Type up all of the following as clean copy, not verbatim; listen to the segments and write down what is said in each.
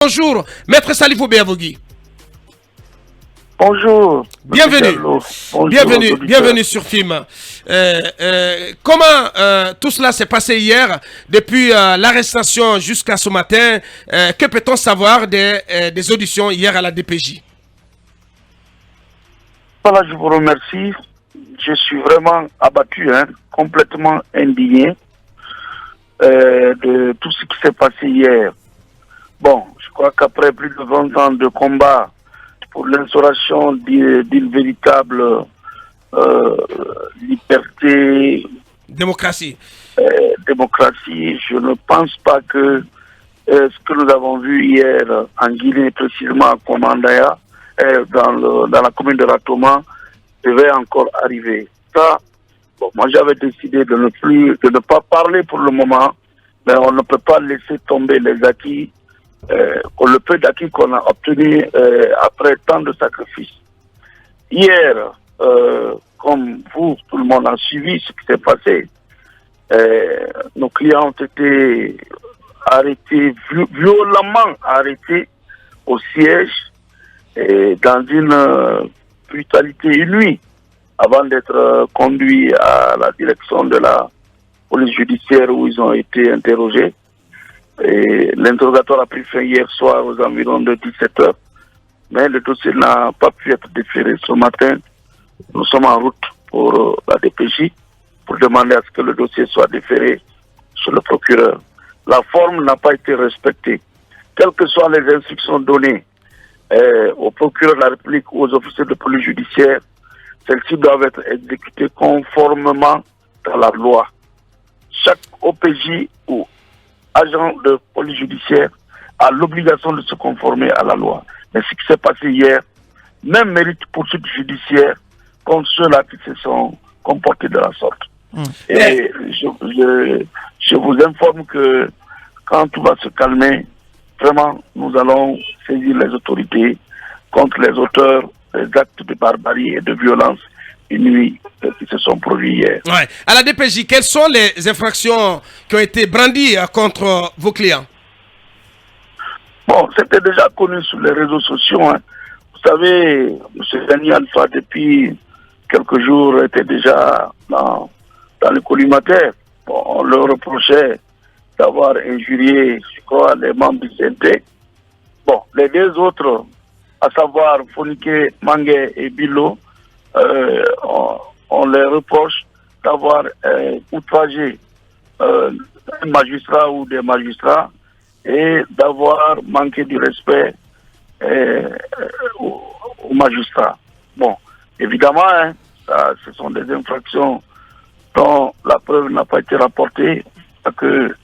Bonjour, Maître Salifou Béavogui. Bonjour. Bienvenue. Bonjour Bienvenue sur Film. Comment tout cela s'est passé hier, depuis l'arrestation jusqu'à ce matin? Que peut-on savoir des auditions hier à la DPJ? Voilà, je vous remercie. Je suis vraiment abattu, complètement indigné de tout ce qui s'est passé hier. Bon, je crois qu'après plus de 20 ans de combat pour l'instauration d'une véritable liberté, démocratie, je ne pense pas que ce que nous avons vu hier en Guinée, précisément à Komandaya, dans la commune de Ratoma, devait encore arriver. Ça, bon, moi j'avais décidé de ne pas parler pour le moment, mais on ne peut pas laisser tomber les acquis, le peu d'acquis qu'on a obtenu après tant de sacrifices. Hier, comme vous, tout le monde a suivi ce qui s'est passé, nos clients ont été arrêtés, violemment arrêtés au siège, et dans une brutalité inouïe, avant d'être conduits à la direction de la police judiciaire où ils ont été interrogés. Et l'interrogatoire a pris fin hier soir aux environs de 17h, mais le dossier n'a pas pu être déféré ce matin. Nous sommes en route pour la DPJ pour demander à ce que le dossier soit déféré sur le procureur. La forme n'a pas été respectée. Quelles que soient les instructions données au procureur de la République ou aux officiers de police judiciaire, celles-ci doivent être exécutées conformément à la loi. Chaque OPJ ou agent de police judiciaire a l'obligation de se conformer à la loi. Mais ce qui s'est passé hier, même mérite poursuite judiciaire contre ceux-là qui se sont comportés de la sorte. Et je vous informe que quand tout va se calmer, vraiment, nous allons saisir les autorités contre les auteurs des actes de barbarie et de violence inouïs qui se sont produits hier. Ouais. À la DPJ, quelles sont les infractions qui ont été brandies contre vos clients? Bon, c'était déjà connu sur les réseaux sociaux. Vous savez, M. Dani Alpha, depuis quelques jours, était déjà dans le collimateur. Bon, on leur reprochait d'avoir injurié, je crois, les membres du CNT. Bon, les deux autres, à savoir Fonike, Mangue et Bilo, on les reproche d'avoir outragé un magistrat ou des magistrats et d'avoir manqué du respect aux magistrats. Bon, évidemment, ce sont des infractions dont la preuve n'a pas été rapportée, parce que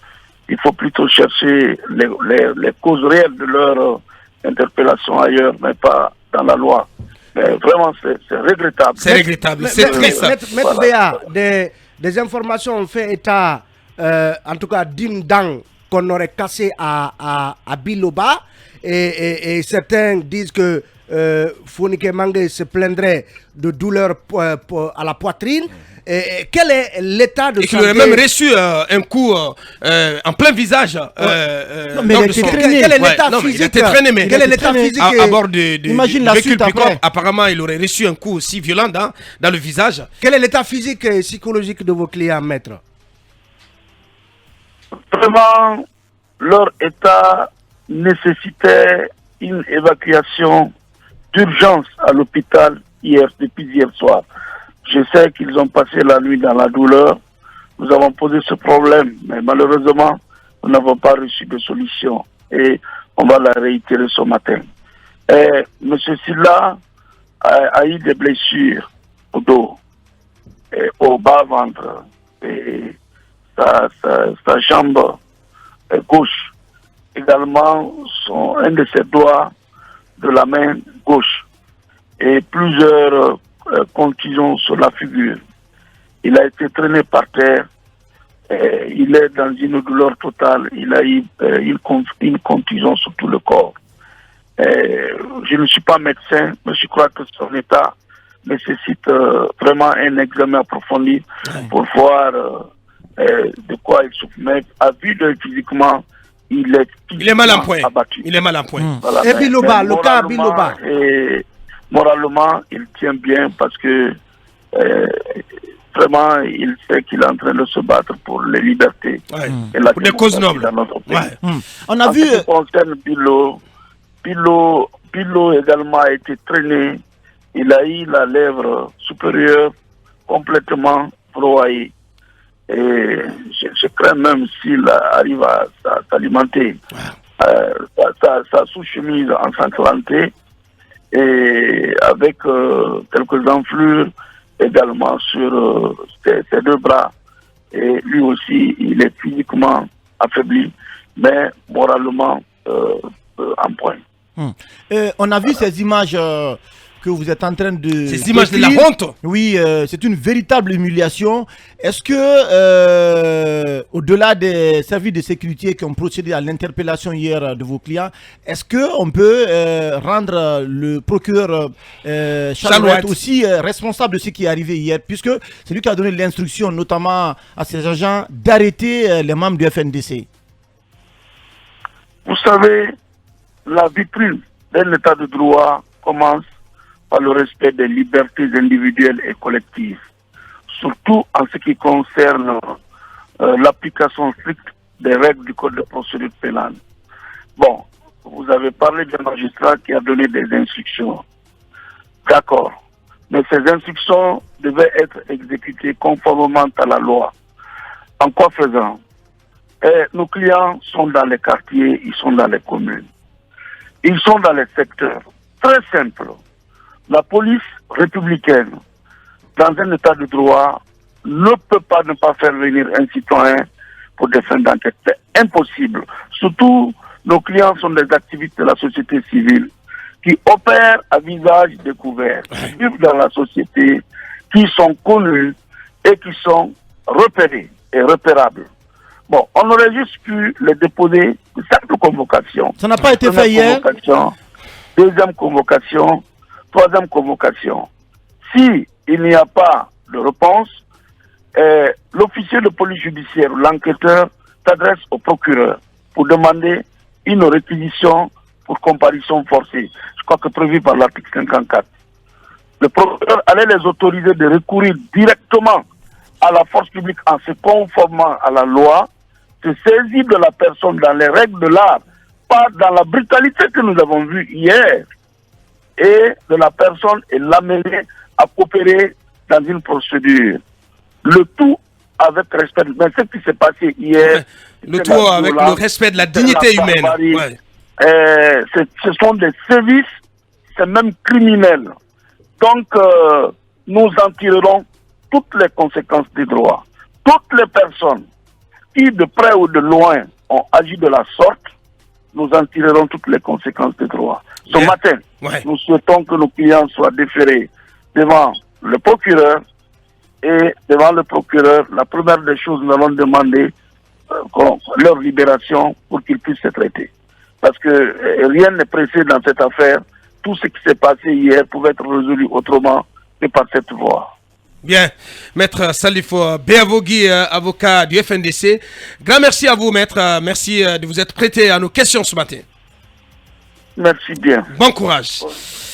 il faut plutôt chercher les causes réelles de leur interpellation ailleurs, mais pas dans la loi. Mais vraiment, c'est regrettable. C'est regrettable, c'est triste. Maître Béa, des informations ont fait état, en tout cas d'une dent qu'on aurait cassée à Biloba, et certains disent que Fonike Mangue se plaindrait de douleurs à la poitrine. Quel est l'état de santé? Et qu'il aurait même reçu un coup en plein visage. Mais il était traîné. Quel est l'état physique? Il était traîné, mais quel est l'état physique à bord du véhicule pick-up? Apparemment, il aurait reçu un coup aussi violent dans le visage. Quel est l'état physique et psychologique de vos clients, maître? Vraiment, leur état nécessitait une évacuation d'urgence à l'hôpital depuis hier soir. Je sais qu'ils ont passé la nuit dans la douleur. Nous avons posé ce problème, mais malheureusement, nous n'avons pas reçu de solution. Et on va la réitérer ce matin. M. Silla a eu des blessures au dos, et au bas-ventre, et sa jambe gauche. Également, un de ses doigts de la main gauche. Et plusieurs contusions sur la figure. Il a été traîné par terre. Il est dans une douleur totale. Il a eu une contusion sur tout le corps. Je ne suis pas médecin, mais je crois que son état nécessite vraiment un examen approfondi pour voir de quoi il souffre. Mais à vue d'œil physiquement, il est mal en point. abattu. Il est mal en point. Voilà, Et Biloba, le cas Biloba. Moralement, il tient bien parce que vraiment, il sait qu'il est en train de se battre pour les libertés et la pour des causes nobles. dans notre pays. On a vu. En ce qui concerne Bilo également a été traîné. Il a eu la lèvre supérieure complètement broyée. Et je crains même s'il arrive à s'alimenter, sa sous-chemise ensanglantée et avec quelques enflures également sur ses deux bras. Et lui aussi, il est physiquement affaibli, mais moralement en point. On a vu ces images que vous êtes en train de... Ces images de la honte. Oui, c'est une véritable humiliation. Est-ce que, au-delà des services de sécurité qui ont procédé à l'interpellation hier de vos clients, est-ce qu'on peut rendre le procureur Chalouette aussi responsable de ce qui est arrivé hier, puisque c'est lui qui a donné l'instruction, notamment à ses agents, d'arrêter les membres du FNDC? Vous savez, la vitrine d'un état de droit commence par le respect des libertés individuelles et collectives, surtout en ce qui concerne l'application stricte des règles du Code de procédure pénale. Bon, vous avez parlé d'un magistrat qui a donné des instructions. D'accord. Mais ces instructions devaient être exécutées conformément à la loi. En quoi faisant? Nos clients sont dans les quartiers, ils sont dans les communes. Ils sont dans les secteurs. Très simple. La police républicaine, dans un état de droit, ne peut pas ne pas faire venir un citoyen pour des fins d'enquête. C'est impossible. Surtout, nos clients sont des activistes de la société civile qui opèrent à visage découvert, qui vivent dans la société, qui sont connus et qui sont repérés et repérables. Bon, on aurait juste pu les déposer une simple convocation. Ça n'a pas été fait hier. Deuxième convocation, troisième convocation. Si il n'y a pas de réponse, l'officier de police judiciaire, l'enquêteur, s'adresse au procureur pour demander une réquisition pour comparution forcée. Je crois que prévu par l'article 54. Le procureur allait les autoriser de recourir directement à la force publique en se conformant à la loi, se saisir de la personne dans les règles de l'art, pas dans la brutalité que nous avons vue hier, et de la personne et l'amener à coopérer dans une procédure. Le tout avec respect. Mais ce qui s'est passé hier... Le tout avec le respect de la dignité humaine. Ce sont des sévices, c'est même criminel. Donc, nous en tirerons toutes les conséquences des droits. Toutes les personnes qui, de près ou de loin, ont agi de la sorte, nous en tirerons toutes les conséquences des droits. Ce matin, nous souhaitons que nos clients soient déférés devant le procureur, et devant le procureur, la première des choses, nous allons demander leur libération pour qu'ils puissent se traiter. Parce que rien n'est pressé dans cette affaire. Tout ce qui s'est passé hier pouvait être résolu autrement que par cette voie. Bien. Maître Salifo Béavogui, avocat du FNDC. Grand merci à vous, maître. Merci de vous être prêté à nos questions ce matin. Merci bien. Bon courage.